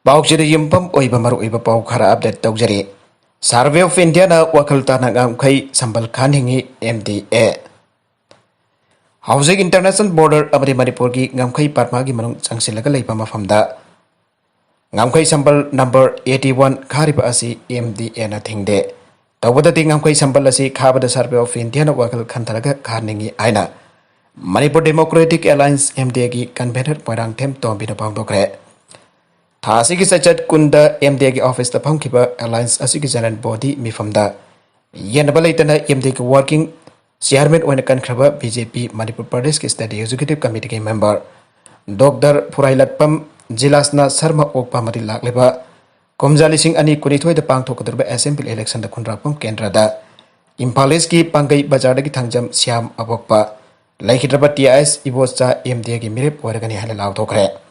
Paukjiri yumpam oiba maru oiba pau khara update tawjari. Survey of India na wakal tana ngamkai sambal khan hingi MDA. Housing International Border amari Manipur gi ngamkai parma gi manung changsilaga leipa mafamda. Ngamkai sambal number 81 khariba asi MDA na thingde. Tawbadati ngamkai sambal asi khabada Survey of India na wakal khantaraga khaningi aina. Manipur Democratic Alliance MDA gi convener poirang them tombina pangdokre. Thasi ki sachat kunda MDA ki office ta phangkiba alliance asi ki general body mifamda yenaba leitana MDA ki working chairman oina kankraba BJP Manipur Pradesh ki study executive committee ki member Dr. Phurailatpam Jilasna Sharma okpa mari lakleba komjali sing ani kunithoi da pangthokadurba assembly election da khunrapam kendra da Imphal East ki pangai bazar da ki thangjam Syam abokpa laikhidraba TIS ibocha MDA ki mirep oiragani hala lawthokre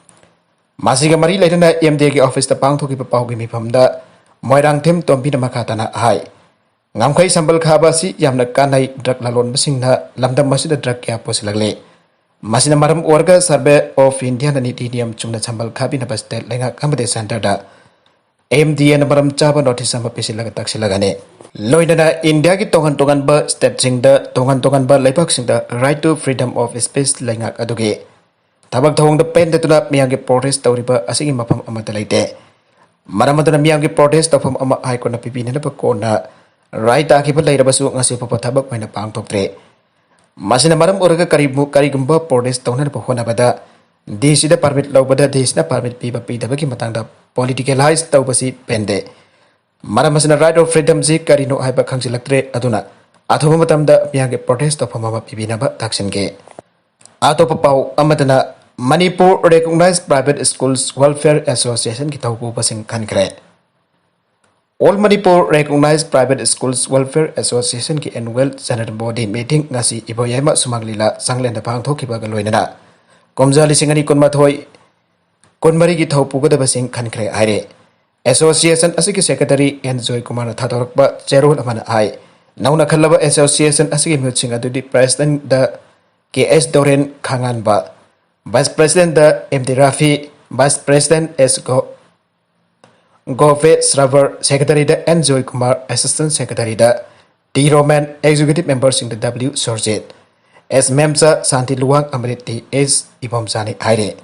Masiga mari laitana MDA ki office ta pangthoki pa paugi mifamda moirang them tombina makhatana hai ngamkhai sambal khaba si yamna kanai drug lalon basingna lamdam masida drug kya posilagle masina maram orga Survey of India na niti niyam chungna sambal khabi na state lenga kamade center da MDA na maram chaba notice samba pesilaga taksilagane loinana India ki tongan ba state singda tongan ba lepak singda right to freedom of speech lenga aduge Tabak thong the pen that miyang ki protest tawriba asigi mapam amata laite maramadana miyang ki protest tawfam ama high court na pipina na ko na right akiba lairabasu ngasi papa tabak maina pangthoktre masina maram oraga karigumba protest tawna pa hona bada desida permit lawbada desna permit piba pidaba ki matangda politicalize tawbasi pende maramasina right of freedom ji karino haiba khangsilaktre aduna athoma matamda miyang ki protest tawfam ama pipina ba taksinge atopa pau amadana Manipur Recognized Private Schools Welfare Association ki tawpu pasing khankre. All Manipur Recognized Private Schools Welfare Association ki annual general body meeting ngasi iboyama sumanglila sanglenda pangthokiba galoinana. Komjali singani kunmathoi kunmari ki tawpu gada pasing khankre aire. Association asiki secretary Enjoy Kumar thatorakba cherol amana ai. Nauna khallaba association asiki mutsinga dudi president da KS Doren Khanganba Vice President the MD Rafi, Vice President S. Gove Sraver, Secretary the Enjoy Kumar, Assistant Secretary the D. Roman, Executive Members in the W. Sorjet, S. Memsa Santi Luang Amriti S. Ibomsani Aire.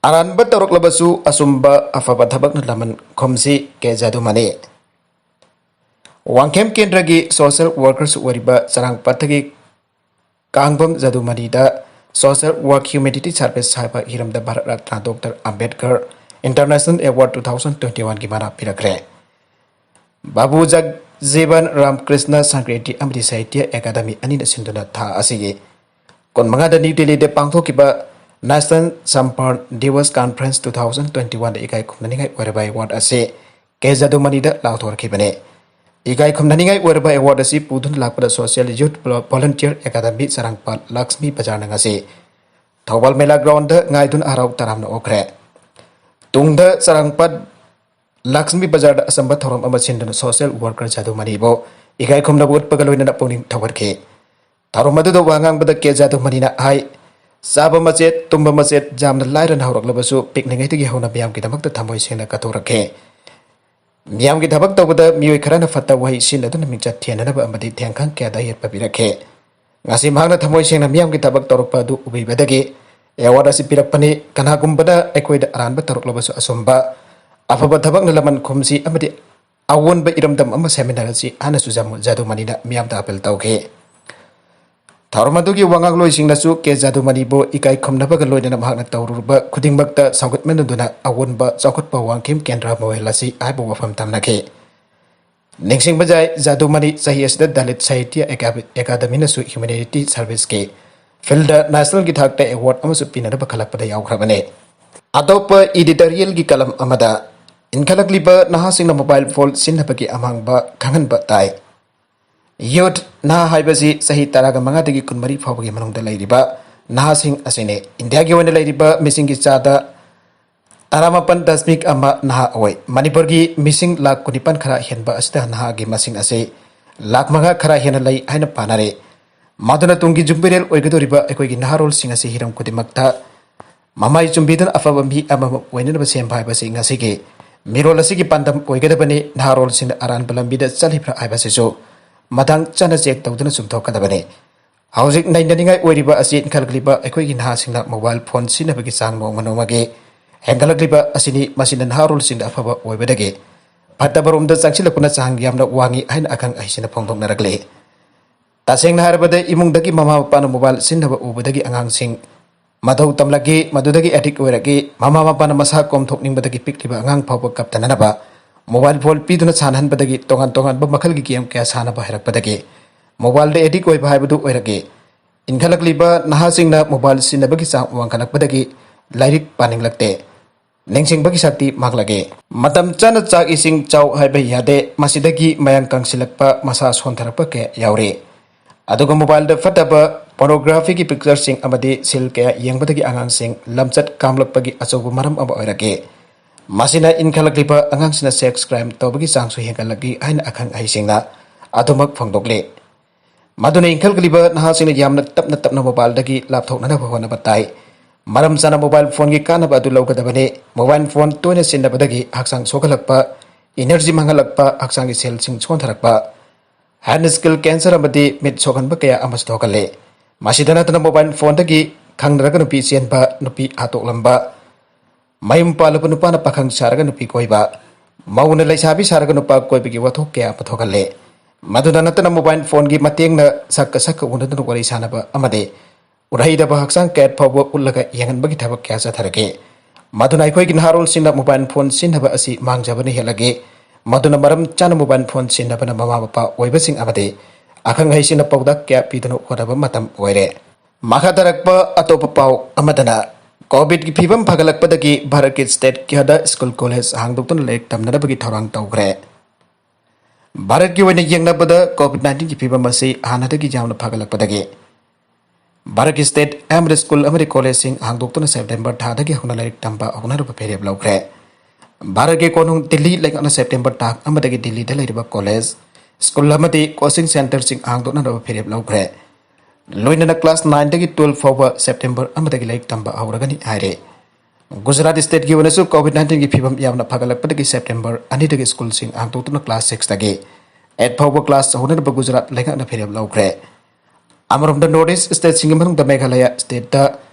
Aran Batorok Labasu, Asumba, Afabatabak Laman, Komsi, Kezadumane. Wangkem Kendragi, Social Workers Wariba, Sarang Patagi, Kangbam Zadumanida. Social Work Humanity Service Cyber Hiram the Bharat Ratna Dr. Ambedkar International Award 2021 की माना पिरकरे बाबू जगजीवन रामकृष्ण संक्रांति अमृत साहित्य अकादमी अनिल सिंधुना था असिगे कोनमंगा द new Delhi दे पांगथोकिबा नेशनल संपर्न दिवस कॉन्फ्रेंस 2021 द इकाई खुमनानिगाई वरबाई अवार्ड असे केजादुमनी द लाउथोरखिबने इकाई खुमनानिगाई वरबाई अवार्ड असी पुधुन लाकपदा सोशल यूथ वॉलंटियर अकादमी सरंगपाल लक्ष्मी बाजार नंगासे थौबल मेला ground ngaidun arau taramna okre tungda sarangpat Lakshmi Bajar asamba thoram ama sindana social worker Jadumani bo igai khomna bot pagaloina na poning thawarke tharomadu do wangang bada ke Jadumani na ai saba machet tumba machet jamna lairan haurak labasu pikningai tigi hauna biam ki damak ta thamoi sena katorake Miyam ki dhabak tawbada miyoi kharana fatta wahi sin aduna mingcha thiananaba amadi thiangkhang kya da yerpa birakhe ngasi mahangna thamoi sengna miyam ki dhabak torokpa du ubibadagi award asi pirakpani kanagumbada ekoida aranba toroklabasu asomba afaba dhabak na laman khumsi amadi awonba iramdam ama seminar asi ana sujamu Jadumani na miyam da apel tawkhe Tharumadugi wangang loi singnasu ke Jadumani bo ikai khomnaba ga loina mahakna tawruba khudingbakta saugutmen duna awonba chawkhutpa wangkim kendra mohelasi aibo wafam tamnake Ningsing bajai Jadumani sahi asida Dalit Sahitya Academy na su Humanity Service ke field national ki thakta award amasu pinana bakhalakpada yawkhrabane Adopa editorial ki kalam amada inkhalakliba nahasingna mobile phone sinhabaki amangba khanganba tai Youth na haibasi sahi taraga mangadagi kunmari phawagi manungda lairiba nahasing asine India gi wena lairiba missing ki chada taramapan dasmik ama naha awai Manipur gi missing lakh kunipan khara henba asida naha gi masing ase lakh manga khara hena lai haina panare maduna tungi jumbirel oigadoriba ekoi gi naharol singa se hiram kudimakta mamai chumbidan afabambi ama wena ba sem bhai basi ngasi ge ꯃꯤꯔꯣꯜ ꯑꯁꯤꯒꯤ ꯄꯥꯟꯗꯝ ꯑꯣꯏꯒꯗꯕꯅꯤ ꯅꯍꯥꯔꯣꯜꯁꯤꯡꯅ ꯑꯔꯥꯟꯕ ꯂꯝꯕꯤꯗ ꯆꯠꯂꯤꯕ꯭ꯔꯥ ꯍꯥꯏꯕꯁꯤꯁꯨ ꯃꯇꯥꯡ ꯆꯥꯅ check ꯇꯧꯗꯨꯅ ꯆꯨꯝꯊꯣꯛꯀꯗꯕꯅꯤ ꯍꯧꯖꯤꯛ ꯅꯩꯅꯅꯤꯡꯉꯥꯏ ꯑꯣꯏꯔꯤꯕ ꯑꯁꯤ ꯏꯟꯈꯠꯂꯛꯂꯤꯕ ꯑꯩꯈꯣꯏꯒꯤ ꯅꯍꯥꯁꯤꯡꯅ ꯃꯣꯕꯥꯏꯜ ꯐꯣꯟ ꯁꯤꯖꯤꯟꯅꯕꯒꯤ ꯆꯥꯡ ꯅꯣꯡꯃ ꯅꯣꯡꯃꯒꯤ ꯍꯦꯟꯒꯠꯂꯛꯂꯤꯕ ꯑꯁꯤꯅꯤ ꯃꯁꯤꯅ ꯅꯍꯥꯔꯣꯜꯁꯤꯡꯗ ꯑꯐꯕ ꯑꯣꯏꯕꯗꯒꯤ ꯐꯠꯇꯕꯔꯣꯝꯗ ꯆꯪꯁꯤꯜꯂꯛꯄꯅ ꯆꯥꯡ ꯌꯥꯝꯅ ꯋꯥꯡꯉꯤ ꯍꯥꯏꯅ ꯑꯈꯪ ꯑꯍꯩꯁꯤꯡꯅ ꯐꯣꯡꯗꯣꯛꯅꯔꯛꯂꯤ ꯇꯁꯦꯡꯅ ꯍꯥꯏꯔꯕꯗ ꯏꯃꯨꯡꯗꯒꯤ ꯃꯃꯥ ꯃꯄꯥꯅ ꯃꯣꯕꯥꯏꯜ ꯁꯤꯖꯤꯟꯅꯕ ꯎꯕꯗꯒꯤ ꯑꯉꯥꯡꯁꯤꯡ ꯃꯊꯧ ꯇꯝꯂꯛꯈꯤ ꯃꯗꯨꯗꯒꯤ ꯑꯦꯗꯤꯛ ꯑꯣꯏꯔꯛꯈꯤ ꯃꯃꯥ ꯃꯄꯥꯅ ꯃꯁꯥ ꯀꯣꯝꯊꯣꯛꯅꯤꯡꯕꯗꯒꯤ ꯄꯤꯛꯂꯤꯕ ꯑꯉꯥꯡ ꯐꯥꯎꯕ ꯀꯞꯇꯅꯅꯕ मोबाइल फोन पीदुना सानहनबदगी तोंगान तोंगान मखल की गेम क्या सानब हैरकपदगी मोबाइल दे एडिक ओइबा हाइबदु ओइरगे इनखलकलिबा नहासिंगना मोबाइल सिनबगी चांग वांखलकपदगी लाइरिक पानिंगलकते नेंसिंगबगी शक्ति मागलगे मतम चन चाक इसिंग चाव हाइबा यादे मसिदगी मयंग कंसिलकपा मसा सोंथरकपा के यावरे अदुगा मोबाइल द फटबा पोर्नोग्राफी की पिक्चर सिंग अमदी सिल के यंगबदगी आंगांग सिंग लमचत कामलकपगी अचौब मरम अब ओइरगे मसिना इनखलकलिबा आंगांगसिना सेक्स क्राइम तौबगी चांगसु हेंगलगी हाइन अखंग अहिसिंगना अदुमक फंगदोकले मदुना इनखलकलिबा नहासिना यामना तपना तपना मोबाइल दगी लापथोकना होना बताई मरम चना मोबाइल फोन की कानब अदु लौगदबने मोबाइल फोन तोयना सिनबदगी हक्सांग सोगलकपा एनर्जी मंगलकपा हक्सांग सेल सिंग सोंथरकपा हैंड स्किल कैंसर अमदी मिट सोगनबा कया अमस थोकले मसिदना तना मोबाइल फोन दगी खंगदरगा नुपी चेनबा नुपी हातोकलंबा मयम पालप नुपाना पाखंग सारगा नुपी कोइबा मौना लैसाबी सारगा नुपा कोइबगी वथोक कया पथोकले मदुदा नतना मोबाइल फोन की मतेंगना सक्का सक्का उनदन वरी सानबा अमदे उरहैदबा हक्सांग कैट फावबा उल्लगा यंगनबगी थबक क्या चथरगे मदुना अखोइगी नहारोलसिंगना मोबाइल फोन सिनबा असि मांगजबने हेलगे मदुना मरम चाना मोबाइल फोन सिनबना ममा मपा ओइबसिंग अमदे अखंग हैसिना पौदक क्या पीदुना होरबा मतम ओइरे मखादरकपा अतोपा पाव अमदना कोविड की फीवम फगलकपदगी भारत के स्टेट क्यादा स्कूल कॉलेज हांगदोक्तुना लाइक तमनबगी थौरांग तौग्रे भारत की वने यंगनबदा कोविड-19 की फीवम असी हानादगी जामना फगलकपदगी भारत की स्टेट एमरी स्कूल अमरी कॉलेज सिंग हांगदोक्तुना सेप्टेम्बर थादगी होना लाइक तंबा होनारब फेरेब लौग्रे भारत के कोनुंग दिल्ली लाइकना सेप्टेम्बर था अमदगी दिल्ली दा लाइरबा कॉलेज स्कूल अमदी कोचिंग सेंटर सिंग हांगदोक्ना फेरेब लौग्रे लोइनना क्लास 9 दगी 12 फाउबा सेप्टेम्बर अमदगी लाइक तंबा हौरगनी हाइरे गुजरात स्टेट की वनसु कोविड-19 की फीवम यामना फगलकपदगी सेप्टेम्बर अनि दगी स्कूल सिंग हांगदोक्तुना क्लास 6 दगी 8 फाउबा क्लास होनरबा गुजरात लाइकना फेरेब लौग्रे अमरम द नॉर्थ ईस्ट स्टेट सिंग मनुंग द मेघालय स्टेट द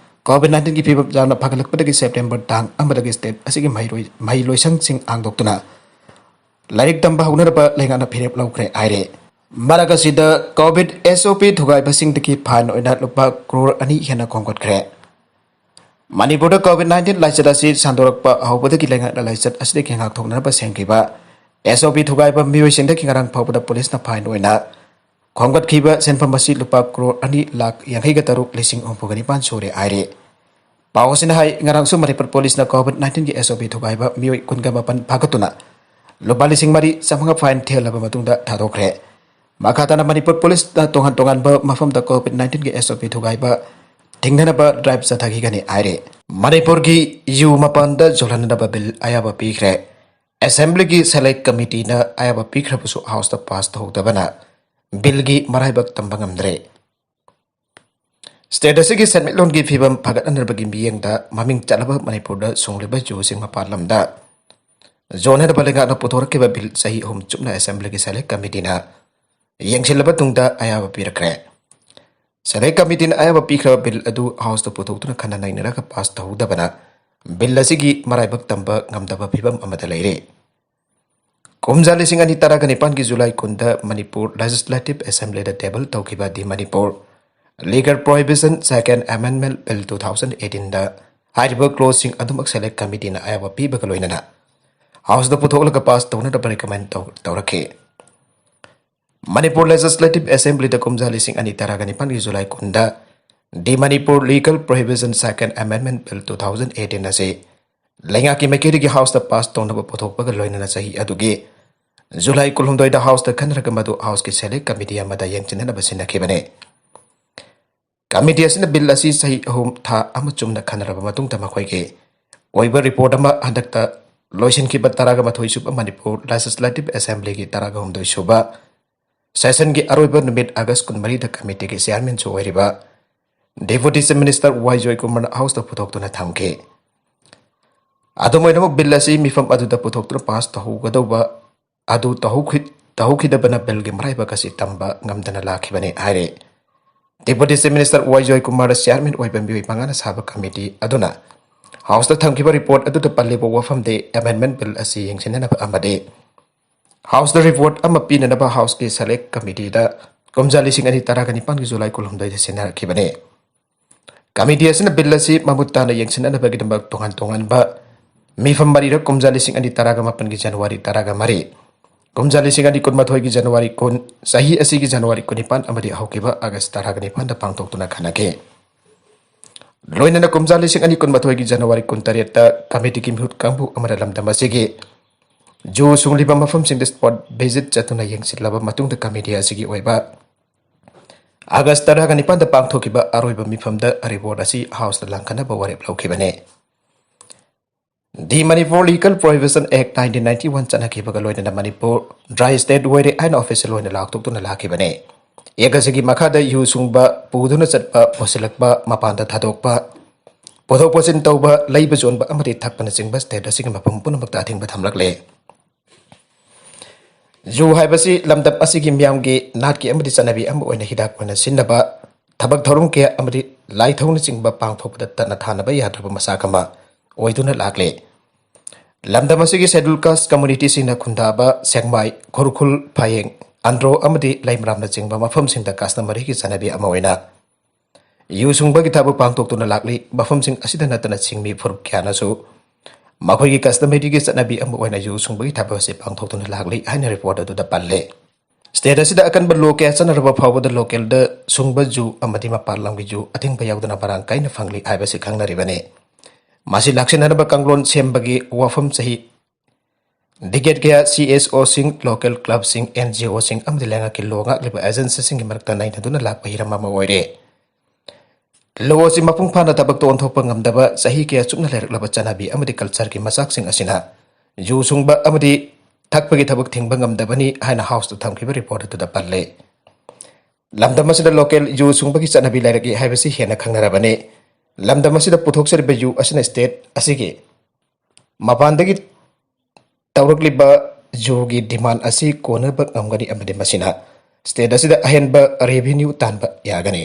कोविड-19 की फीवम यामना फगलकपदगी सेप्टेम्बर तांग अमदगी स्टेट असिगी महिलोइसंग सिंग हांगदोक्तुना लाइक तंबा हौनरबा लाइकना फेरेब लौग्रे हाइरे मरगसिदा कोविड एसओपी थुगाइबसिंगदगी फाइन ओइना लुपा क्रोर अनि हेना खोंगतख्रे मणिपुर कोविड-19 लाइचत असि सांदोरकपा हौबदगी लेंगा लाइचत असि केंगा थोकनबा सेंगिबा एसओपी थुगाइबा मियोइसिंगदगी ngarang फावबदा पुलिसना फाइन ओइना खोंगतखिबा सेनफम असि लुपा क्रोर अनि लाख यांगैगा तरुक लिसिंग ओंपुगनि पान सोरे आइरे पावसिना हाई ngarang सु मणिपुर पुलिसना कोविड-19 की एसओपी थुगाइबा मियोइ कुनगा मापन फागतुना लुपा लिसिंग मरी Samanga fine थेलबा मतुंगदा थादोखरे माखाताना Manipur police तोंगान तोंगान मफम the कोविड-19 की एसओपी थुगाइबा थिंगनबा ड्राइव चथागिगनि आइरे मणिपुर की यू मपान द जोलनबा बिल आयाबा पीखरे असेंबली की सेलेक्ट कमिटी न आयाबा पीखरबसु हाउस द पास तौदबना बिल की मराइबक तंबंगमद्रे स्टेट की सेटमेंट की फीवम फगतनरबगी मियंगदा ममिंग चलबा मणिपुर द सोंगलिबा जुसिंग मपालमदा जोनर बलेगा न पुथोरकेबा बिल सही होम चुपना असेंबली की सेलेक्ट कमिटी ना यंगसिलबा तुंगदा आयाबा पीरखरे सेलेक्ट कमिटी ना आयाबा पीखरबा बिल अदु हाउस द पुथोक्तुना खना नाइनरका पास तौदबना बिल असिगी मराइबक तंबा ngamdaba फीवम अमदा लेरे कुमजा लिसिंग अनि तरागा निपान की जुलाई कुंदा मणिपुर लेजिस्लेटिव असेंबली द टेबल तौखिबा दि Manipur legal prohibition second amendment bill 2018 दा हाइरिबा क्लोजिंग अदुमक सेलेक्ट कमिटी ना आयाबा पीबगा लोइनना हाउस द पुथोकलगा पास तौनदा रिकमेंड तौरखे मणिपुर लेजिस्लेटिव असेंबली द कुमजा लिसिंग अनि तरागा निपान की जुलाई कुंदा दि Manipur legal prohibition second amendment bill 2018 असे लेंगा की मेकेरी की हाउस द पास तौनबा पुथोकबगा लोइनना सही अदुगे जुलाई कुलहुमदोय द हाउस द खनरगा मदु हाउस की सेलेक्ट कमिटी अमदा यंगचिननबा सिनखेबने कमिटी असिना बिल असि सही अहुम था अम चुमना खनरबा मतुंगदा मखोइगे ओइबा रिपोर्ट अमा हंदकता लोइसिनखिबा तरागा मथोइ सुबा मणिपुर लेजिस्लेटिव असेंबली की तरागा हुमदोय सुबा सेशन की अरोइबा नुमित अगस्त 13 द कमिटी के चेयरमैन सु ओइरिबा deputy chief minister Y Joy Kumar house द पुथोक्तुना थामखे ꯑꯗꯨꯃꯥꯏꯅꯃꯛ ꯕꯤꯜ ꯑꯁꯤ ꯃꯤꯐꯝ ꯑꯗꯨꯗ ꯄꯨꯊꯣꯛꯇꯨꯅ ꯄꯥꯁ ꯇꯧꯍꯧꯒꯗꯧꯕ ꯑꯗꯨ ꯇꯧꯍꯧꯈꯤꯗꯕꯅ ꯕꯤꯜꯒꯤ ꯃꯔꯥꯏꯕꯛ ꯑꯁꯤ ꯇꯝꯕ ꯉꯝꯗꯅ ꯂꯥꯛꯈꯤꯕꯅꯤ ꯍꯥꯏꯔꯦ꯫ ꯗꯤꯄꯨꯇꯤ ꯆꯤꯐ ꯃꯤꯅꯤꯁꯇꯔ ꯋꯥꯏ ꯖꯣꯏꯀꯨꯃꯥꯔꯅ ꯆꯤꯌꯥꯔꯃꯦꯟ ꯑꯣꯏꯕ ꯃꯤꯑꯣꯏ ꯃꯉꯥꯅ ꯁꯥꯕ ꯀꯃꯤꯇꯤ ꯑꯗꯨꯅ ꯍꯥꯎꯁꯇ ꯊꯝꯈꯤꯕ ꯔꯤꯄꯣꯔꯠ ꯑꯗꯨꯗ ꯄꯜꯂꯤꯕ ꯋꯥꯐꯝꯗꯤ ꯑꯦꯃꯦꯟꯗꯃꯦꯟ ꯕꯤꯜ ꯑꯁꯤ ꯌꯦꯡꯁꯤꯟꯅꯅꯕ ꯑꯃꯗꯤ ꯍꯥꯎꯁꯇ ꯔꯤꯄꯣꯔꯠ ꯑꯃ ꯄꯤꯅꯅꯕ ꯍꯥꯎꯁꯀꯤ ꯁꯦꯂꯦꯛ ꯀꯃꯤꯇꯤꯗ ꯀꯨꯝꯖꯥ 2019ꯒꯤ ꯖꯨꯂꯥꯏ 12ꯗ ꯁꯤꯟꯅꯔꯛꯈꯤꯕꯅꯤ꯫ ꯀꯃꯤꯇꯤ ꯑꯁꯤꯅ ꯕꯤꯜ ꯑꯁꯤ ꯃꯃꯨꯠ ꯇꯥꯅ ꯌꯦꯡꯁꯤꯟꯅꯅꯕꯒꯤꯗꯃꯛ ꯇꯣꯉꯥꯟ ꯇꯣꯉꯥꯟꯕ ꯃꯤꯐꯝ ꯃꯔꯤꯔꯛ ꯀꯨꯝꯖꯥ 2018ꯒꯤ ꯖꯅꯋꯥꯔꯤ 13, ꯀꯨꯝꯖꯥ 2019ꯒꯤ ꯖꯅꯋꯥꯔꯤ 10, ꯆꯍꯤ ꯑꯁꯤꯒꯤ ꯖꯅꯋꯥꯔꯤ 19 ꯑꯃꯗꯤ ꯍꯧꯈꯤꯕ ꯑꯥꯒꯁט 19ꯗ ꯄꯥꯡꯊꯣꯛꯇꯨꯅ ꯈꯟꯅꯈꯤ꯫ ꯂꯣꯏꯅꯅ ꯀꯨꯝꯖꯥ 2019ꯒꯤ ꯖꯅꯋꯥꯔꯤ 18ꯗ ꯀꯃꯤꯇꯤꯒꯤ ꯃꯤꯍꯨꯠ ꯀꯥꯡꯕꯨ ꯑꯃꯅ ꯂꯝꯗꯝ ꯑꯁꯤꯒꯤ ꯖꯨ ꯁꯨꯡꯂꯤꯕ ꯃꯐꯝꯁꯤꯡꯗ ꯁ꯭ꯄꯣꯠ ꯚꯤꯖꯤꯠ ꯆꯠꯇꯨꯅ ꯌꯦꯡꯁꯤꯜꯂꯕ ꯃꯇꯨꯡꯗ ꯀꯃꯤꯇꯤ ꯑꯁꯤꯒꯤ ꯑꯣꯏꯕ ꯑꯥꯒꯁט 19ꯗ ꯄꯥꯡꯊꯣꯛꯈꯤꯕ ꯑꯔꯣꯏꯕ ꯃꯤꯐꯝꯗ ꯔꯤꯄꯣꯔꯠ ꯑꯁꯤ ꯍꯥꯎꯁꯇ ꯂꯥꯡꯈꯠꯅꯕ ꯋꯥꯔꯦꯞ ꯂꯧꯈꯤꯕꯅꯤ꯫ ꯗꯤ ꯃꯅꯤꯄꯨꯔ ꯂꯤꯒꯜ ꯄ꯭ꯔꯣꯍꯤꯕꯤꯁꯟ ꯑꯦꯛ 1991 ꯆꯠꯅꯈꯤꯕꯒ ꯂꯣꯏꯅꯅ ꯃꯅꯤꯄꯨꯔ ꯗ꯭ꯔꯥꯏ ꯁ꯭ꯇꯦꯠ ꯑꯣꯏꯔꯦ ꯍꯥꯏꯅ ꯑꯣꯐꯤꯁꯤꯌꯦꯜ ꯑꯣꯏꯅ ꯂꯥꯎꯊꯣꯛꯇꯨꯅ ꯂꯥꯛꯈꯤꯕꯅꯤ꯫ ꯑꯦꯛ ꯑꯁꯤꯒꯤ ꯃꯈꯥꯗ ꯌꯨ ꯁꯨꯡꯕ, ꯄꯨꯗꯨꯅ ꯆꯠꯄ, ꯄꯨꯁꯤꯜꯂꯛꯄ, ꯃꯄꯥꯟꯗ ꯊꯥꯗꯣꯛꯄ, ꯄꯨꯊꯣꯛ ꯄꯨꯁꯤꯟ ꯇꯧꯕ, ꯂꯩꯕ ꯌꯣꯟꯕ ꯑꯃꯗꯤ ꯊꯛꯄꯅꯆꯤꯡꯕ ꯁ꯭ꯇꯦꯠ ꯑꯁꯤꯒꯤ ꯃꯐꯝ ꯄꯨꯝꯅꯃꯛꯇ ꯑꯊꯤꯡꯕ ꯊꯝꯂꯛꯂꯦ꯫ ꯖꯨ ꯍꯥꯏꯕꯁꯤ ꯂꯝꯗꯝ ꯑꯁꯤꯒꯤ ꯃꯤꯌꯥꯝꯒꯤ ꯅꯥꯠꯀꯤ ꯑꯃꯗꯤ ꯆꯠꯅꯕꯤ ꯑꯃ ꯑꯣꯏꯅ ꯍꯤꯗꯥꯛ ꯑꯣꯏꯅ ꯁꯤꯖꯤꯟꯅꯕ, ꯊꯕꯛ ꯊꯧꯔꯝ ꯀꯌꯥ ꯑꯃꯗꯤ ꯂꯥꯏꯊꯧꯅꯆꯤꯡꯕ ꯄꯥꯡꯊꯣꯛꯄꯗ ꯇꯠꯅ ꯊꯥꯅꯕ ꯌꯥꯗ꯭ꯔꯕ ꯃꯁꯥꯛ ꯑꯃ ꯑꯣꯏꯗꯨꯅ ꯂꯥꯛꯂꯦ꯫ ꯂꯝꯗꯝ ꯑꯁꯤꯒꯤ ꯁꯦꯗ꯭ꯌꯨꯜ ꯀꯥꯁꯠ ꯀꯝꯃꯨꯅꯤꯇꯤꯁꯤꯡꯅ ꯈꯨꯟꯗꯥꯕ ꯁꯦꯛꯃꯥꯏ, ꯈꯨꯔꯈꯨꯜ, ꯐꯌꯦꯡ, ꯑꯟꯗ꯭ꯔꯣ ꯑꯃꯗꯤ ꯂꯩꯃꯔꯥꯝꯅꯆꯤꯡꯕ ꯃꯐꯝꯁꯤꯡꯗ ꯀꯁꯇꯃꯔꯤꯒꯤ ꯆꯠꯅꯕꯤ ꯑꯃ ꯑꯣꯏꯅ ꯌꯨ ꯁꯨꯡꯕꯒꯤ ꯊꯕꯛ ꯄꯥꯡꯊꯣꯛꯇꯨꯅ ꯂꯥꯛꯂꯤ꯫ ꯃꯐꯝꯁꯤꯡ ꯑꯁꯤꯗ ꯅꯠꯇꯅ ꯆꯤꯡꯃꯤ ꯐꯨꯔꯨꯞ ꯀꯌꯥꯅꯁꯨ ꯃꯈꯣꯏꯒꯤ ꯀꯁꯇꯃꯔꯤꯒꯤ ꯆꯠꯅꯕꯤ ꯑꯃ ꯑꯣꯏꯅ ꯌꯨ ꯁꯨꯡꯕꯒꯤ ꯊꯕꯛ ꯑꯁꯤ ꯄꯥꯡꯊꯣꯛꯇꯨꯅ ꯂꯥꯛꯂꯤ ꯍꯥꯏꯅ ꯔꯤꯄꯣꯔꯠ ꯑꯗꯨꯗ ꯄꯜꯂꯦ꯫ ꯁ꯭ꯇꯦꯠ ꯑꯁꯤꯗ ꯑꯀꯟꯕ ꯂꯣ ꯀꯌꯥ ꯆꯠꯅꯔꯕ ꯐꯥꯎꯕꯗ ꯂꯣꯀꯦꯜꯗ ꯁꯨꯡꯕ ꯖꯨ ꯑꯃꯗꯤ ꯃꯄꯥꯟ ꯂꯝꯒꯤ ꯖꯨ ꯑꯊꯤꯡꯕ ꯌꯥꯎꯗꯅ ꯃꯔꯥꯡ ꯀꯥꯏꯅ ꯐꯪꯂꯤ ꯍꯥꯏꯕꯁꯤ ꯈꯪꯅꯔꯤꯕꯅꯤ꯫ ꯃꯁꯤ ꯂꯥꯛꯁꯤꯟꯅꯅꯕ ꯀꯥꯡꯂꯣꯟ ꯁꯦꯝꯕꯒꯤ ꯋꯥꯐꯝ ꯆꯍꯤ ꯗꯤꯀꯦꯠ ꯀꯌꯥ CSOꯁꯤꯡ, ꯂꯣꯀꯦꯜ ꯀ꯭ꯂꯕꯁꯤꯡ, NGOꯁꯤꯡ ꯑꯃꯗꯤ ꯂꯩꯉꯥꯛꯀꯤ ꯂꯣ ꯉꯥꯛꯂꯤꯕ ꯑꯦꯖꯦꯟꯁꯤꯁꯤꯡꯒꯤ ꯃꯔꯛꯇ ꯅꯩꯅꯗꯨꯅ ꯂꯥꯛꯄ ꯍꯤꯔꯝ ꯑꯃ ꯑꯣꯏꯔꯦ꯫ ꯂꯣ ꯑꯁꯤ ꯃꯄꯨꯡ ꯐꯥꯅ ꯊꯕꯛꯇ ꯑꯣꯟꯊꯣꯛꯄ ꯉꯝꯗꯕ ꯆꯍꯤ ꯀꯌꯥ ꯆꯨꯞꯅ ꯂꯩꯔꯛꯂꯕ ꯆꯠꯅꯕꯤ ꯑꯃꯗꯤ ꯀꯜꯆꯔꯒꯤ ꯃꯆꯥꯛꯁꯤꯡ ꯑꯁꯤꯅ ꯖꯨ ꯁꯨꯡꯕ ꯑꯃꯗꯤ ꯊꯛꯄꯒꯤ ꯊꯕꯛ ꯊꯤꯡꯕ ꯉꯝꯗꯕꯅꯤ ꯍꯥꯏꯅ ꯍꯥꯎꯁꯇ ꯊꯝꯈꯤꯕ ꯔꯤꯄꯣꯔꯠ ꯑꯗꯨꯗ ꯄꯜꯂꯦ꯫ ꯂꯝꯗꯝ ꯑꯁꯤꯗ ꯂꯣꯀꯦꯜ ꯖꯨ ꯁꯨꯡꯕꯒꯤ ꯆꯠꯅꯕꯤ ꯂꯩꯔꯛꯏ ꯍꯥꯏꯕꯁꯤ ꯍꯦꯟꯅ ꯈꯪꯅꯔꯕꯅꯤ꯫ ꯂꯝꯗꯝ ꯑꯁꯤꯗ ꯄꯨꯊꯣꯛꯆꯔꯤꯕ ꯖꯨ ꯑꯁꯤꯅ ꯁ꯭ꯇꯦꯠ ꯑꯁꯤꯒꯤ ꯃꯄꯥꯟꯗꯒꯤ ꯇꯧꯔꯛꯂꯤꯕ ꯖꯨꯒꯤ ꯗꯤꯃꯥꯟ ꯑꯁꯤ ꯀꯣꯟꯅꯕ ꯉꯝꯒꯅꯤ ꯑꯃꯗꯤ ꯃꯁꯤꯅ ꯁ꯭ꯇꯦꯠ ꯑꯁꯤꯗ ꯑꯍꯦꯟꯕ ꯔꯦꯚꯤꯅ꯭ꯌꯨ ꯇꯥꯟꯕ ꯌꯥꯒꯅꯤ꯫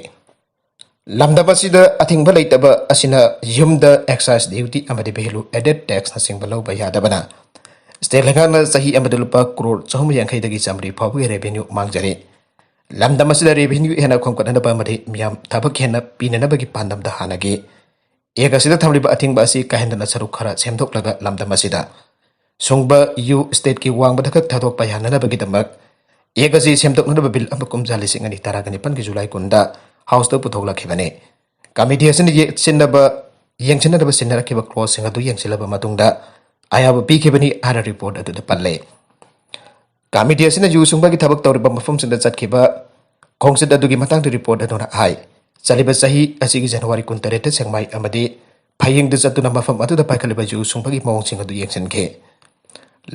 ꯂꯝꯗꯝ ꯑꯁꯤꯗ ꯑꯊꯤꯡꯕ ꯂꯩꯇꯕ ꯑꯁꯤꯅ ꯌꯨꯝꯗ ꯑꯦꯛꯁꯥꯏꯖ ꯗ꯭ꯌꯨꯇꯤ ꯑꯃꯗꯤ ꯚꯦꯂꯨ ꯑꯦꯗꯦꯗ ꯇꯦꯛꯁꯅꯆꯤꯡꯕ ꯂꯧꯕ ꯌꯥꯗꯕꯅ ꯁ꯭ꯇꯦꯠ ꯂꯩꯉꯥꯛꯅ ꯆꯍꯤ ꯑꯃꯗ ꯂꯨꯄꯥ ꯀ꯭ꯔꯣꯔ 350ꯗꯒꯤ 100 ꯐꯥꯎꯕꯒꯤ ꯔꯦꯚꯤꯅ꯭ꯌꯨ ꯃꯥꯡꯖꯔꯤ꯫ ꯂꯝꯗꯝ ꯑꯁꯤꯗ ꯔꯦꯚꯤꯅ꯭ꯌꯨ ꯍꯦꯟꯅ ꯈꯣꯝꯒꯠꯅꯕ ꯑꯃꯗꯤ ꯃꯤꯌꯥꯝ ꯊꯕꯛ ꯍꯦꯟꯅ ꯄꯤꯅꯅꯕꯒꯤ ꯄꯥꯟꯗꯝꯗ ꯍꯥꯟꯅꯒꯤ ꯑꯦꯛ ꯑꯁꯤꯗ ꯊꯝꯂꯤꯕ ꯑꯊꯤꯡꯕ ꯑꯁꯤ ꯀꯥꯏꯍꯟꯗꯅ ꯁꯔꯨꯛ ꯈꯔ ꯁꯦꯝꯗꯣꯛꯂꯒ ꯂꯝꯗꯝ ꯑꯁꯤꯗ ꯁꯨꯡꯕ ꯌꯨ ꯁ꯭ꯇꯦꯠꯀꯤ ꯋꯥꯡꯃꯗ ꯈꯛ ꯊꯥꯗꯣꯛꯄ ꯌꯥꯅꯅꯕꯒꯤꯗꯃꯛ ꯑꯦꯛ ꯑꯁꯤ ꯁꯦꯝꯗꯣꯛꯅꯕ ꯕꯤꯜ ꯑꯃ ꯀꯨꯝꯖꯥ 2019ꯒꯤ ꯖꯨꯂꯥꯏ 10ꯗ ꯍꯥꯎꯁꯇ ꯄꯨꯊꯣꯛꯂꯛꯈꯤꯕꯅꯤ꯫ ꯀꯃꯤꯇꯤ ꯑꯁꯤꯅ ꯌꯦꯡꯁꯤꯟꯅꯕ ꯁꯤꯟꯅꯔꯛꯈꯤꯕ ꯀ꯭ꯂꯣꯖꯁꯤꯡ ꯑꯗꯨ ꯌꯦꯡꯁꯤꯜꯂꯕ ꯃꯇꯨꯡꯗ ꯑꯌꯥꯕ ꯄꯤꯈꯤꯕꯅꯤ ꯍꯥꯏꯅ ꯔꯤꯄꯣꯔꯠ ꯑꯗꯨꯗ ꯄꯜꯂꯦ꯫ ꯀꯃꯤꯇꯤ ꯑꯁꯤꯅ ꯌꯨ ꯁꯨꯡꯕꯒꯤ ꯊꯕꯛ ꯇꯧꯔꯤꯕ ꯃꯐꯝꯁꯤꯡꯗ ꯆꯠꯈꯤꯕ ꯈꯣꯡꯆꯠ ꯑꯗꯨꯒꯤ ꯃꯇꯥꯡꯗ ꯔꯤꯄꯣꯔꯠ ꯑꯗꯨꯅ ꯍꯥꯏ ꯆꯠꯂꯤꯕ ꯆꯍꯤ ꯑꯁꯤꯒꯤ ꯖꯅꯋꯥꯔꯤ 18ꯗ ꯁꯦꯛꯃꯥꯏ ꯑꯃꯗꯤ ꯐꯌꯦꯡꯗ ꯆꯠꯇꯨꯅ ꯃꯐꯝ ꯑꯗꯨꯗ ꯄꯥꯏꯈꯠꯂꯤꯕ ꯌꯨ ꯁꯨꯡꯕꯒꯤ ꯃꯑꯣꯡꯁꯤꯡ ꯑꯗꯨ ꯌꯦꯡꯁꯤꯟꯈꯤ꯫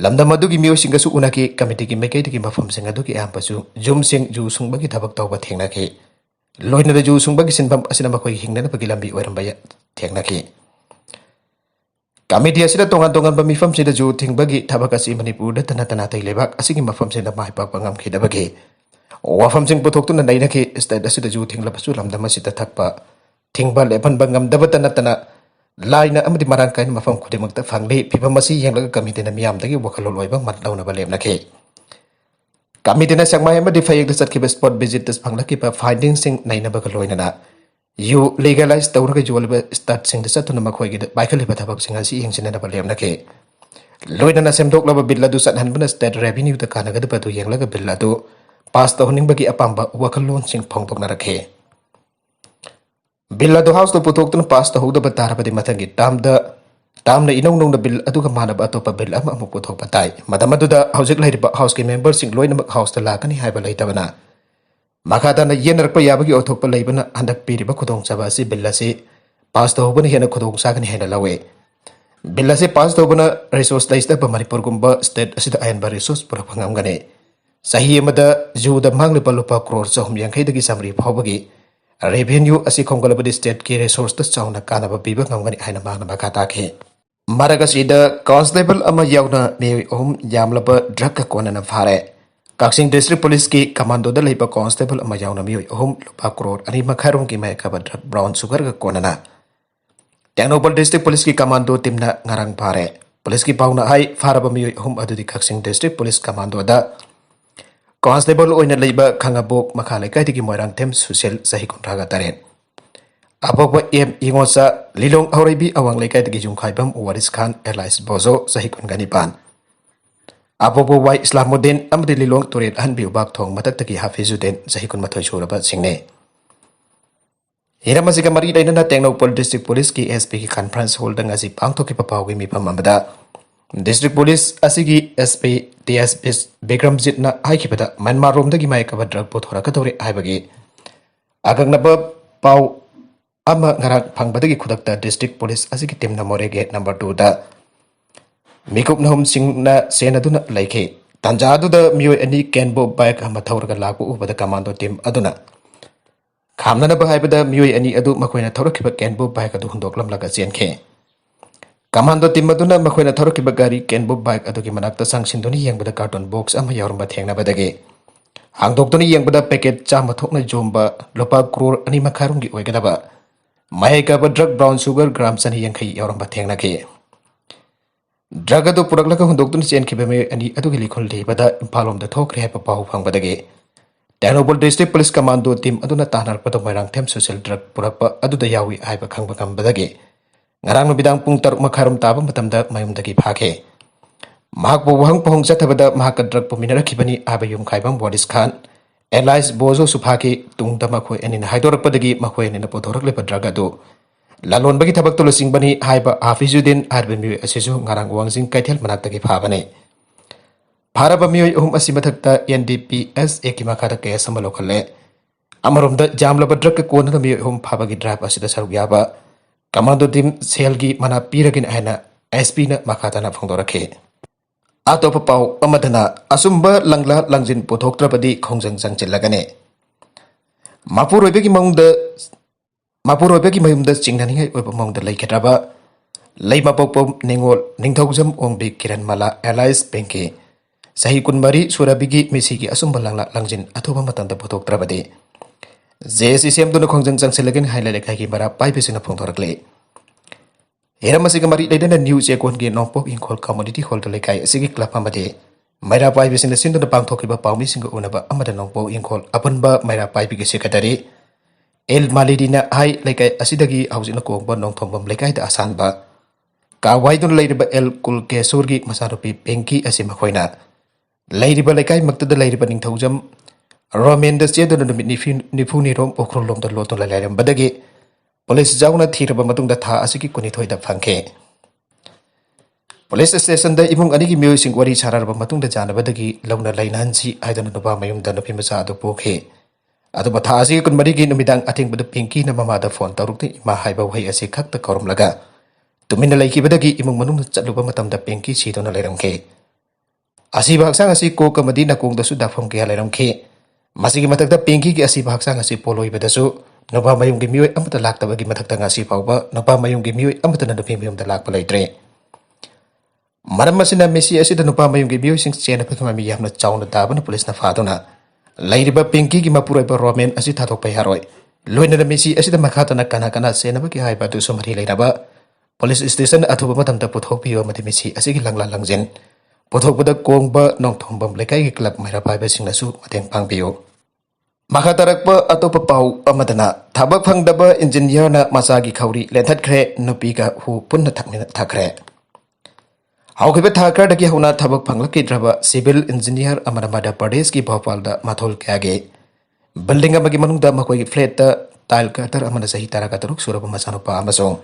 ꯂꯝꯗꯝ ꯑꯗꯨꯒꯤ ꯃꯤꯑꯣꯏꯁꯤꯡꯒꯁꯨ ꯎꯅꯈꯤ꯫ ꯀꯃꯤꯇꯤꯒꯤ ꯃꯥꯏꯀꯩꯗꯒꯤ ꯃꯐꯝꯁꯤꯡ ꯑꯗꯨꯒꯤ ꯑꯌꯥꯝꯕꯁꯨ ꯌꯨꯝꯁꯤꯡ ꯖꯨ ꯁꯨꯡꯕꯒꯤ ꯊꯕꯛ ꯇꯧꯕ ꯊꯦꯡꯅꯈꯤ꯫ ꯂꯣꯏꯅꯅ ꯖꯨ ꯁꯨꯡꯕꯒꯤ ꯁꯤꯟꯐꯝ ꯑꯁꯤꯅ ꯃꯈꯣꯏꯒꯤ ꯍꯤꯡꯅꯅꯕꯒꯤ ꯂꯝꯕꯤ ꯑꯣꯏꯔꯝꯕ ꯊꯦꯡꯅꯈꯤ꯫ ꯀꯃꯤꯇꯤ ꯑꯁꯤꯗ ꯇꯣꯉꯥꯟ ꯇꯣꯉꯥꯟꯕ ꯃꯤꯐꯝꯁꯤꯡꯗ ꯖꯨ ꯊꯤꯡꯕꯒꯤ ꯊꯕꯛ ꯑꯁꯤ ꯃꯅꯤꯄꯨꯔꯗꯇ ꯅꯠꯇꯅ ꯑꯇꯩ ꯂꯩꯕꯥꯛ ꯑꯁꯤꯒꯤ ꯃꯐꯝꯁꯤꯡꯗ ꯃꯥꯏ ꯄꯥꯛꯄ ꯉꯝꯈꯤꯗꯕꯒꯤ ꯋꯥꯐꯝꯁꯤꯡ ꯄꯨꯊꯣꯛꯇꯨꯅ ꯅꯩꯅꯈꯤ꯫ ꯁ꯭ꯇꯦꯠ ꯑꯁꯤꯗ ꯖꯨ ꯊꯤꯡꯂꯕꯁꯨ ꯂꯝꯗꯝ ꯑꯁꯤꯗ ꯊꯛꯄ ꯊꯤꯡꯕ ꯂꯦꯞꯍꯟꯕ ꯉꯝꯗꯕꯇ ꯅꯠꯇꯅ ꯂꯥꯏꯅ ꯑꯃꯗꯤ ꯃꯔꯥꯡ ꯀꯥꯏꯅ ꯃꯐꯝ ꯈꯨꯗꯤꯡꯃꯛꯇ ꯐꯪꯂꯤ꯫ ꯐꯤꯚꯝ ꯑꯁꯤ ꯌꯦꯡꯂꯒ ꯀꯃꯤꯇꯤꯅ ꯃꯤꯌꯥꯝꯗꯒꯤ ꯋꯥꯈꯜꯂꯣꯟ ꯑꯣꯏꯕ ꯃꯠ ꯂꯧꯅꯕ ꯂꯦꯞꯅꯈꯤ꯫ ꯀꯃꯤꯇꯤꯅ ꯁꯦꯛꯃꯥꯏ ꯑꯃꯗꯤ ꯐꯌꯦꯡꯗ ꯆꯠꯈꯤꯕ ꯁ꯭ꯄꯣꯠ ꯚꯤꯖꯤꯠꯇ ꯐꯪꯂꯛꯈꯤꯕ ꯐꯥꯏꯟꯗꯤꯡꯁꯤꯡ ꯅꯩꯅꯕꯒ ꯂꯣꯏꯅꯅ ꯌꯨ ꯂꯤꯒꯦꯂꯥꯏꯖ ꯇꯧꯔꯒ ꯌꯣꯜꯂꯤꯕ ꯁ꯭ꯇꯥꯠꯁꯤꯡꯗ ꯆꯠꯇꯨꯅ ꯃꯈꯣꯏꯒꯤꯗ ꯄꯥꯏꯈꯠꯂꯤꯕ ꯊꯕꯛꯁꯤꯡ ꯑꯁꯤ ꯌꯦꯡꯁꯤꯟꯅꯕ ꯂꯦꯞꯅꯈꯤ꯫ ꯂꯣꯏꯅꯅ ꯁꯦꯝꯗꯣꯛꯂꯕ ꯕꯤꯜ ꯑꯗꯨ ꯆꯠꯍꯟꯕꯅ ꯁ꯭ꯇꯦꯠ ꯔꯦꯚꯤꯅ꯭ꯌꯨꯗ ꯀꯥꯟꯅꯒꯗꯕ ꯑꯗꯨ ꯌꯦꯡꯂꯒ ꯕꯤꯜ ꯑꯗꯨ ꯄꯥꯁ ꯇꯧꯍꯟꯅꯤꯡꯕꯒꯤ ꯑꯄꯥꯝꯕ ꯋꯥꯈꯜꯂꯣꯟꯁꯤꯡ ꯐꯣꯡꯗꯣꯛꯅꯔꯛꯈꯤ꯫ ꯕꯤꯜ ꯑꯗꯨ ꯍꯥꯎꯁꯇ ꯄꯨꯊꯣꯛꯇꯨꯅ ꯄꯥꯁ ꯇꯧꯍꯧꯗꯕ ꯇꯥꯔꯕꯗꯤ ꯃꯊꯪꯒꯤ ꯇꯥꯝꯅ ꯏꯅꯧ ꯅꯧꯅ ꯕꯤꯜ ꯑꯗꯨꯒ ꯃꯥꯟꯅꯕ ꯑꯇꯣꯞꯄ ꯕꯤꯜ ꯑꯃ ꯑꯃꯨꯛ ꯄꯨꯊꯣꯛꯄ ꯇꯥꯏ꯫ ꯃꯇꯝ ꯑꯗꯨꯗ ꯍꯧꯖꯤꯛ ꯂꯩꯔꯤꯕ ꯍꯥꯎꯁꯀꯤ ꯃꯦꯝꯕꯔꯁꯤꯡ ꯂꯣꯏꯅꯃꯛ ꯍꯥꯎꯁꯇ ꯂꯥꯛꯀꯅꯤ ꯍꯥꯏꯕ ꯂꯩꯇꯕꯅ ꯃꯈꯥ ꯇꯥꯅ ꯌꯦꯠꯅꯔꯛꯄ ꯌꯥꯕꯒꯤ ꯑꯣꯏꯊꯣꯛꯄ ꯂꯩꯕꯅ ꯍꯟꯗꯛ ꯄꯤꯔꯤꯕ ꯈꯨꯗꯣꯡꯆꯥꯕ ꯑꯁꯤ ꯕꯤꯜ ꯑꯁꯤ ꯄꯥꯁ ꯇꯧꯍꯧꯕꯅ ꯍꯦꯟꯅ ꯈꯨꯗꯣꯡ ꯆꯥꯒꯅꯤ ꯍꯥꯏꯅ ꯂꯧꯏ꯫ ꯕꯤꯜ ꯑꯁꯤ ꯄꯥꯁ ꯇꯧꯕꯅ ꯔꯤꯁꯣꯔꯁ ꯂꯩꯖꯗꯕ ꯃꯅꯤꯄꯨꯔꯒꯨꯝꯕ ꯁ꯭ꯇꯦꯠ ꯑꯁꯤꯗ ꯑꯍꯦꯟꯕ ꯔꯤꯁꯣꯔꯁ ꯄꯨꯔꯛꯄ ꯉꯝꯒꯅꯤ꯫ ꯆꯍꯤ ꯑꯃꯗ ꯖꯨꯗ ꯃꯥꯡꯂꯤꯕ ꯂꯨꯄꯥ ꯀ꯭ꯔꯣꯔ 350ꯗꯒꯤ 100 ꯐꯥꯎꯕꯒꯤ ꯔꯦꯚꯤꯅ꯭ꯌꯨ ꯑꯁꯤ ꯈꯣꯝꯒꯠꯂꯕꯗꯤ ꯁ꯭ꯇꯦꯠꯀꯤ ꯔꯤꯁꯣꯔꯁꯇ ꯆꯥꯎꯅ ꯀꯥꯟꯅꯕ ꯄꯤꯕ ꯉꯝꯒꯅꯤ ꯍꯥꯏꯅ ꯃꯥꯅ ꯃꯈꯥ ꯇꯥꯈꯤ꯫ Maragasida Constable ama yauna me yamlaba drug konana fare. Kaksing District Police ki commando da leiba Constable ama yauna me lupa crore ani makharum ki mai kaba drug brown sugar ka konana. Tengnopal District Police ki commando timna ngarang fare. Police ki pauna hai faraba me adu di Kaksing District Police commando da Constable oina leiba khangabok makhalai kai ki moirang tem social sahi kontraga taren. Apok ingosa lilong auribi awang lekai tegi jungkaibam Waris Khan Elias Bozo sahikun ganipan. Apok wai Islamuddin amdi lilong turin han biubak thong matak tegi Hafizuddin sahikun mathoy suraba singne. Hira masika mari daina na Tengnopal District Police ki SP ki conference hall dang asi pangto ki papawi mi pamamada. District Police asigi SP DS Bikramjit na haikibada Myanmar rom dagi mai ka drug pothora ka tore haibagi. Agak naba pau ama ngarak pangbadagi khudakta District Police asigi team na more gate number 2 da mikup nahum sing na sena duna laike tanja adu da miyo ani kenbo bike ama thawrga laku ubada commando team aduna khamna na bahai bada miyo ani adu makoina thawrkiba kenbo bike adu hundoklam laga chenke commando team aduna makoina thawrkiba gari kenbo bike adu ki manakta sangsindoni yengbada carton box ama yaurumba thengna badage hangdoktoni yengbada packet chama thokna jomba lopa crore ani makharungi oigadaba Maheka drug brown sugar gram sani yang kai orang bateng na ke. Drug adu purak laka hundok tun sian kibe me ani adu gili khol le bada impalom da thok re pa pau phang badage. Tengnopal District Police Commando team adu na tanar pa mairang them social drug purak pa adu da yawi ai pa khang bakam badage. Ngarang no bidang pung taruk makharum taba matam da mayum dagi phake. Mahak bo wahang pohong sathabada mahak drug po minara kibani abayum khaibam Waris Khan Elias Bozo Supaki tung dama khoi enin haidor padagi makhoi enin podhorak le padraga do lalon bagi thabak tolo sing bani haiba Hafizuddin arbe mi asisu ngarang wangsing kaithel manak tagi phabane pharaba mi asi mathakta NDPS ekima khata ke samalo khale amarom da jamla badrak ko na mi phabagi drive asida saruk yaba commando team selgi mana piragin aina SP na makhata na phongdorakhe Atau pau amadana asumba langla langjin pothok trapadi khongjang jangchilagane mapuro begi mayumda chingnani hai oba mongda laikhetraba leima pokpom ningol ningthogjam ongbi kiran mala Elias Benke sahi kunmari surabigi misigi asumba langla langjin athoba matanda pothok trapadi JSCM duna khongjang jangchilagan hailale khai ki bara paibesina phongthorakle Era masih kemari dari na news ekon ge nongpok ingkol community hall to lekai sigi club amade maira pai bisin sin to bang thoki ba paumi singo unaba amada nongpok ingkol apan ba maira pai bi ge sekretary el malidina hai lekai asidagi hausina ko ba nong thombam lekai da asan ba ka waidun leiriba el kul ke surgi masarupi penki asima khoina leiriba lekai makta da leiriba ning thaujam romendas je do nifu ni rom okrol lom da loton lairam badage Police jauna thiraba matung da tha asiki kuni thoi da phangke Police station da imung ani ki music wari chararba matung da jana badagi launa lainan si aidana nuba mayum da nupi masa adu pokhe adu batha asiki kun mari gi numidang ating bada pinki na mama da phone taruk ti ma haiba wai ase khak ta korum laga tumina laiki badagi imung manung chatluba matam da pinki si dona lairamke asi baksang asi ko kamadi na kong da su da phom ke lairamke masigi matak da pinki ki asi baksang asi poloi badasu Napa mayung gi mioi amata lakta bagi matak tanga si pauba napa mayung gi mioi amata na nupi mayum da lakpa laitre maram masina mesi asida napa mayung gi mioi sing chena phakama mi yamna chauna daba na police na faduna lairiba pinki gi mapura ba romen asi thatok pai haroi loina na mesi asida makhata na kana kana sena ba ki hai ba du somari lairaba police station athuba matam ta puthok piyo mati mesi asigi langla langjen puthok bada kongba nong thombam lekai gi club maira pai ba sing na su mateng pang piyo Makatarakpa atau pepau amadana thabak phangdaba engineer na masagi khauri lenthat khre nupi ka hu punna thakmina thakre haukibe thakra daki huna thabak phanglaki draba civil engineer amana mada pradesh ki bhopal da mathol kyage building amagi manungda makoi flat ta tile cutter amana sahi taraka taruk suraba masanupa amasong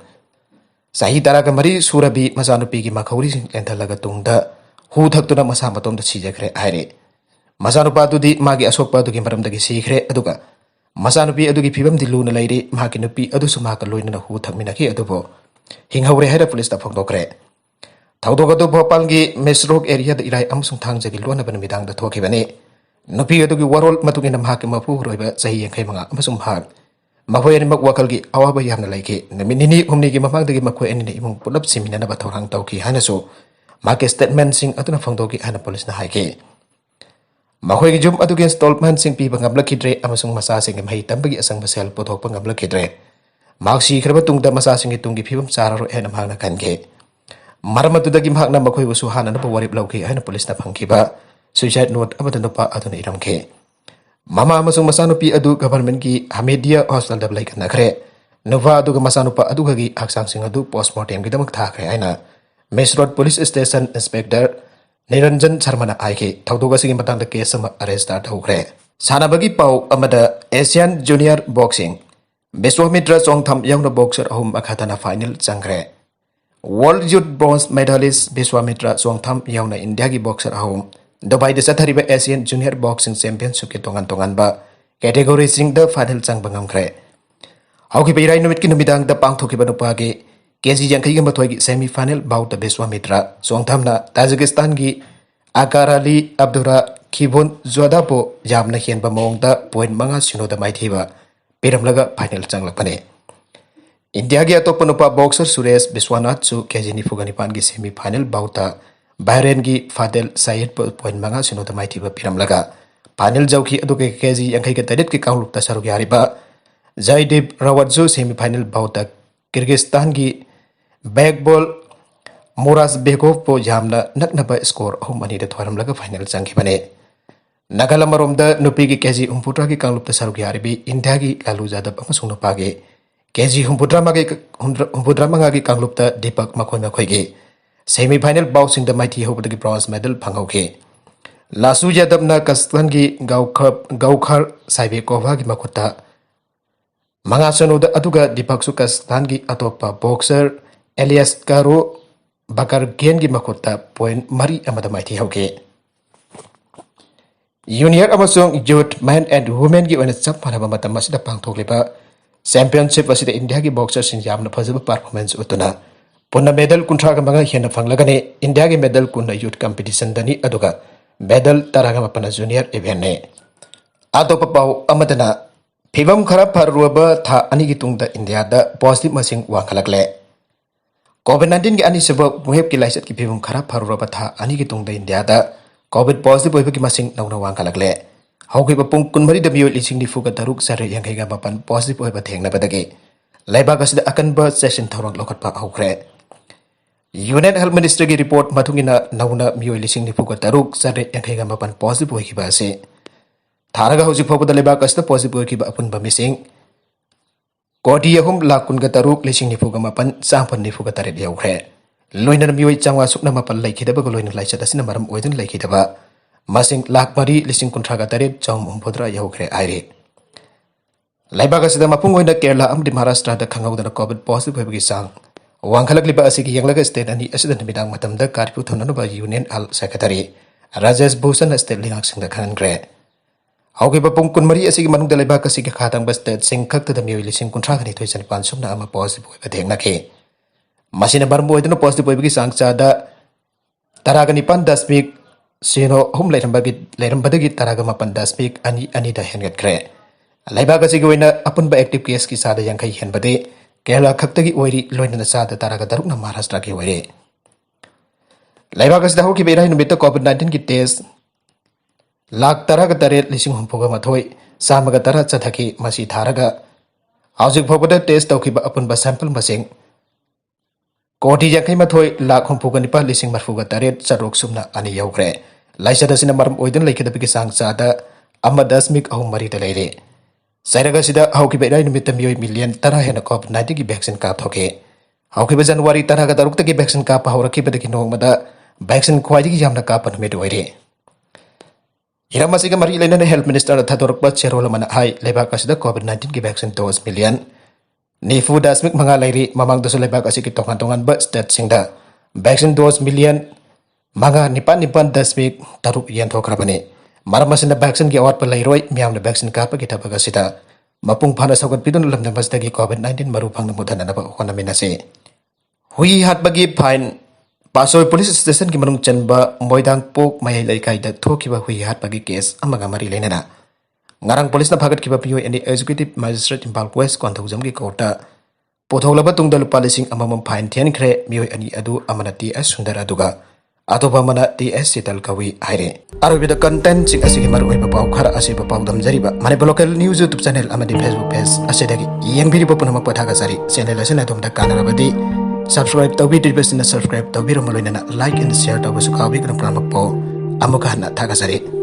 sahi taraka mari surabi masanupi ki makhauri lenthalaga tungda hu thaktuna masa matom da sijakre aire Masanupa di magi asokpa du gi maram dagi sikre aduga masanupi adu gi phibam di luna lairi magi nupi adu sumaka loina na hu thakmina ki adubo hinghaure hera police ta phongdokre thawdok adu bhopal gi mesrok area da irai amsung thang jagi lona ban midang da thoki bane nupi adu gi warol matungina magi mapu roiba sahi yankai manga amsung hak Makhoi animak wakalgi awaba yamna laiki namit nini humni gi mamangdagi makhoi anina imung pulap siminanaba thorang tauki hanasu maki statement sing atuna phangdogi hana police na haiki makhoi gi jum adugi installment sing pi bangabla kidre amasung masa sing mai tambagi asang basel pothok bangabla kidre maksi khraba tungda masa sing tungi phibam chararo hena mangna kange maramatudagi mahakna makhoi usu hana na warip lauki hana police na phangkiba suicide note abadana pa aduna iramke Mama amasung masanupi adu government ki Hamedia hospital da blai kana khre nova adu ga masanupa adu gi aksang sing adu postmortem gi damak tha khre aina Mace Road Police Station Inspector Niranjan Sharma aike thaudoga sing matang da case ma arrest da thaukhre sana bagi pau amada Asian Junior Boxing Beswamitra Songtham young boxer ahum akhatana final changre World Youth Bronze Medalist Beswamitra Songtham young India gi boxer ahum Dubai de sathariba Asian Junior Boxing Championship ke tongan ba category sing the final chang bangam khre hauki beirai numit ki numidang da pangthoki ba nupa ge keji jangkai ga mathoi gi semi final bout da Beswamitra Songthamna Tajikistan gi Akarali Abdura Khibon Zodapo jamna hian ba mong da point manga sino da mai thiba piramlaga final chang lakane India gi atop nupa boxer Suresh Biswanath su keji ni fugani pan gi semi final bout da Bahrain gi Fadel Said point manga sino da mai thiba piramlaga final jauki aduke keji yangkai ga tarit ki kaulup ta saru yari ba Zaidib Rawatzu semi final bout da Kyrgyzstan gi backball Muras Bekov po jamna naknaba score ani da thwaram laga final changki bane Nagala marom da nupi gi keji umputra gi kaulup ta saru yari bi India gi Lalu Jadab amasung nupa gi keji umputra manga gi kaulup ta Deepak Makhoi gi semi final boxing da mighty hope the bronze medal phangauke Lasu Jadab na Kazakhstan gi Gaukhar Saibekova gi makuta manga sanu da aduga Deepak su Kazakhstan gi atopa boxer Elias Karo Bakar Gen gi makuta point mari amada mighty hoke Junior amasung youth men and women gi ona chap panaba matam masida pangthokliba championship asida India gi boxers sin jamna phajaba performance utuna Punna medal kuntra ga manga hiena fanglagane India ge medal kunna youth competition dani aduga medal taraga mapana junior event ne atopa pau amadana phibam khara pharuaba tha ani gi tungda India da positive masing wangkhalakle COVID-19 gi ani seba wave ki laisat ki phibam khara pharuaba tha ani gi tungda India da COVID positive oiba ki masing nauna wangkhalakle hauki ba pung kunmari da miyo lising ni fuga taruk sare yangai ga mapan positive oiba thengna badage laiba ga sida akan ba session thorong lokat pa haukre Union Health Ministry ki report mathungina nauna miyo lising ni fuga taruk sare yangai ga mapan positive oi ki ba se tharaga hausi phoba da laiba kasta positive oi ki ba apun ba mising kodi yahum lakun ga taruk lising ni fuga mapan sampan ni fuga tare yaukre loina miyo changwa sukna mapan laikida ba loina laisa dasina maram oidin laikida ba masing lak mari lising kuntra ga tare chom umpodra yaukre aire laiba kasida mapung oina Kerala amdi Maharashtra da khangau da COVID positive oi ki sang Wangkhalak liba asiki yanglaga state ani asida namidang matamda karpu thonanu ba Union Al Secretary Rajesh Bhushan state lingak singda khanangre hauki ba pung kunmari asiki manungda laiba kasiki khatang ba state sing khakta da miwi lising kuntra khani thoisan pan sumna ama positive oi ba thengna ke masina barmo oidna positive oi bi sang cha da taraga nipan dasmik sino hum lairambadagi taraga mapan dasmik ani da hengat kre laiba kasiki oina apun ba active case ki sada yangkai henbade Kerala khaktagi oiri loina sada taraga darukna Maharashtra ki oire laiba kasida hoki berai numita COVID-19 ki test lakh taraga tare lising humpuga mathoi samaga tara chathaki masi tharaga hauzik phobada test taukiba apun ba sample masing kodi yakai mathoi lakh humpuga nipa lising marfuga tare charok sumna ani yaukre laisada sina maram oidin laikida bigi sang chada amadasmik ahum mari da leire Sairaga sida hauki berai numita miyoi million tara hena COVID-19 ki vaccine ka thoke hauki ba January tara ga daruk ki vaccine ka pa horaki ba ki nongmada vaccine khwaidi ki jamna ka pan med oire Iramasi ga mari lena health minister thadorok ba cherola mana hai leba ka sida COVID-19 ki vaccine dose million nifu dasmik manga lairi mamang doso leba ka ki tongan ba state singda vaccine dose million manga nipan dasmik taruk yen thokrabane Maramasina vaccine ki awat palai roi miam na vaccine ka pa kita baga sita mapung phana sagot pidun lam na basda ki COVID-19 maru phang na mudhana na ba hona minase hui hat bagi fine pasoi police station ki manung chanba moidang pok mai lai kai da thoki ba hui hat bagi case amaga mari lena ngarang polis na phagat kiba piyo any executive magistrate Impal West Konthau Jamgi Courta Potholaba tungda lupa lising amamam fine thian khre miyo ani adu amana TS Sundar aduga atoba mana TS Sital Kawi haire arobida content sing asigi maru oi bapaw khara asi bapaw damjariba mane local news YouTube channel amadi Facebook page asedagi yengbiri popuna pathaga sari channel asena domda kanarabadi subscribe tawbi dibesina subscribe tawbi romoloina like and share tawbu sukawi kram pramakpo amuka na thaga sari